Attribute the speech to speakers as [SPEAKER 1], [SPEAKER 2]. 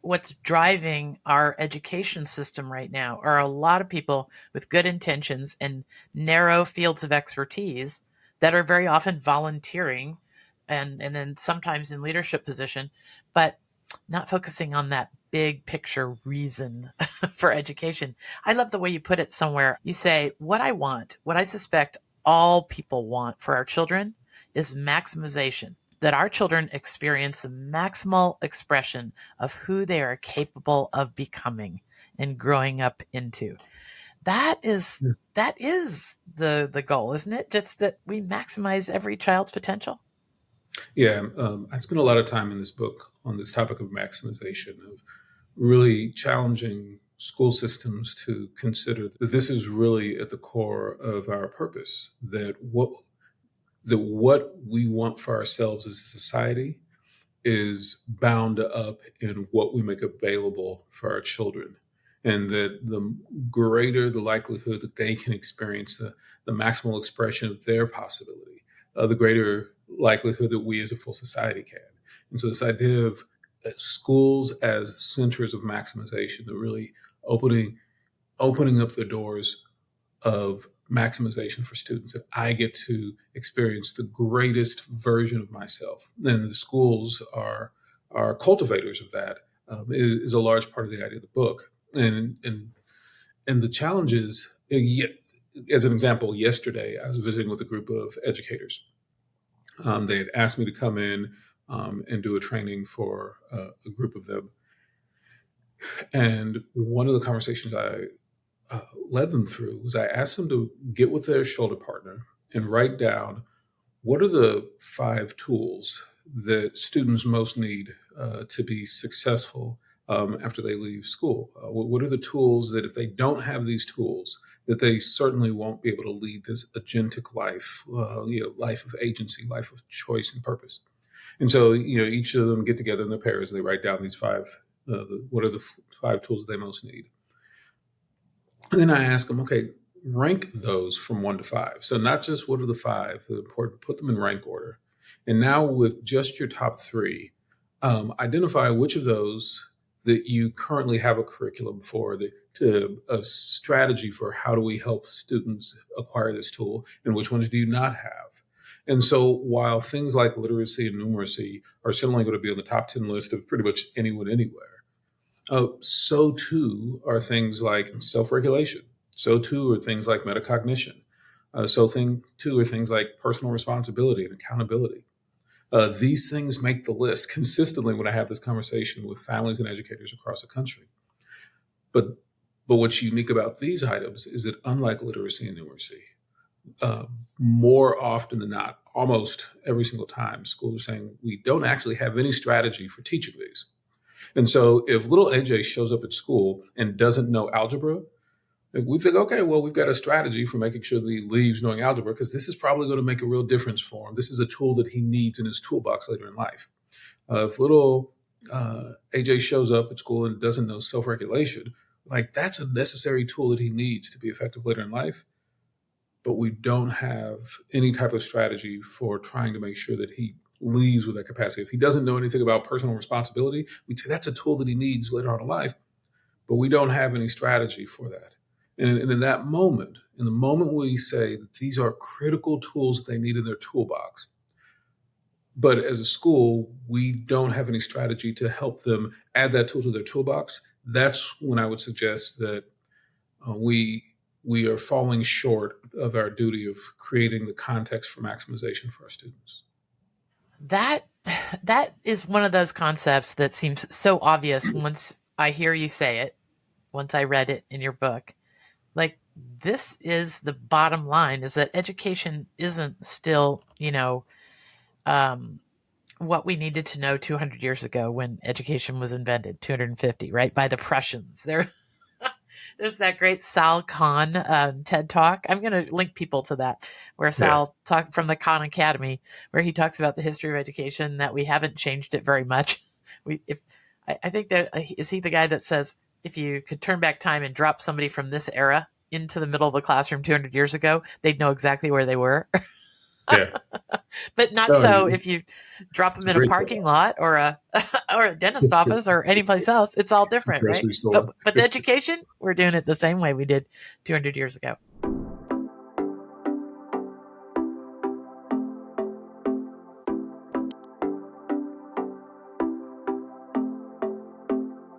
[SPEAKER 1] what's driving our education system right now are a lot of people with good intentions and narrow fields of expertise that are very often volunteering and then sometimes in leadership position, but not focusing on that big picture reason for education. I love the way you put it somewhere. You say, what I want, what I suspect all people want for our children is maximization, that our children experience the maximal expression of who they are capable of becoming and growing up into. That is
[SPEAKER 2] Yeah.
[SPEAKER 1] that is the goal, isn't it? Just that we maximize every child's potential.
[SPEAKER 2] Yeah, I spent a lot of time in this book on this topic of maximization, of really challenging school systems to consider that this is really at the core of our purpose, that what we want for ourselves as a society is bound up in what we make available for our children. And that the greater the likelihood that they can experience the maximal expression of their possibility, the greater likelihood that we as a full society can. And so, this idea of schools as centers of maximization, that really opening up the doors of maximization for students, that I get to experience the greatest version of myself. And the schools are cultivators of that, is a large part of the idea of the book. And the challenges, as an example, yesterday I was visiting with a group of educators. They had asked me to come in and do a training for a group of them. And one of the conversations I led them through was, I asked them to get with their shoulder partner and write down, what are the 5 tools that students most need to be successful after they leave school? What are the tools that, if they don't have these tools, that they certainly won't be able to lead this agentic life, life of agency, life of choice and purpose? And so, each of them get together in their pairs and they write down these 5, what are the 5 tools that they most need? And then I ask them, okay, rank those from 1 to 5. So not just what are the 5 that are important, put them in rank order. And now with just your top 3, identify which of those that you currently have a curriculum for, a strategy for how do we help students acquire this tool, and which ones do you not have. And so while things like literacy and numeracy are certainly going to be on the top 10 list of pretty much anyone anywhere, so too are things like self-regulation. So too are things like metacognition. Too are things like personal responsibility and accountability. These things make the list consistently when I have this conversation with families and educators across the country. But what's unique about these items is that, unlike literacy and numeracy, more often than not, almost every single time, schools are saying we don't actually have any strategy for teaching these. And so if little AJ shows up at school and doesn't know algebra, we think, okay, well, we've got a strategy for making sure that he leaves knowing algebra, because this is probably going to make a real difference for him. This is a tool that he needs in his toolbox later in life. If little AJ shows up at school and doesn't know self-regulation, that's a necessary tool that he needs to be effective later in life. But we don't have any type of strategy for trying to make sure that he leaves with that capacity. If he doesn't know anything about personal responsibility, we say that's a tool that he needs later on in life, but we don't have any strategy for that. And in that moment, in the moment we say that these are critical tools that they need in their toolbox, but as a school, we don't have any strategy to help them add that tool to their toolbox, that's when I would suggest that we are falling short of our duty of creating the context for maximization for our students.
[SPEAKER 1] That is one of those concepts that seems so obvious once I hear you say it, once I read it in your book. Like, this is the bottom line, is that education isn't still, what we needed to know 200 years ago when education was invented, 250, right, by the Prussians. There's that great Sal Khan TED Talk. I'm going to link people to that, where Sal talked from the Khan Academy, where he talks about the history of education, that we haven't changed it very much. I think that is he the guy that says, if you could turn back time and drop somebody from this era into the middle of the classroom 200 years ago, they'd know exactly where they were.
[SPEAKER 2] Yeah.
[SPEAKER 1] But not
[SPEAKER 2] No,
[SPEAKER 1] so if you drop
[SPEAKER 2] it's
[SPEAKER 1] them
[SPEAKER 2] a
[SPEAKER 1] in a
[SPEAKER 2] great
[SPEAKER 1] parking lot or a or a dentist office or anyplace else. It's all different, right?
[SPEAKER 2] grocery
[SPEAKER 1] But
[SPEAKER 2] store.
[SPEAKER 1] but the education, we're doing it the same way we did 200 years ago.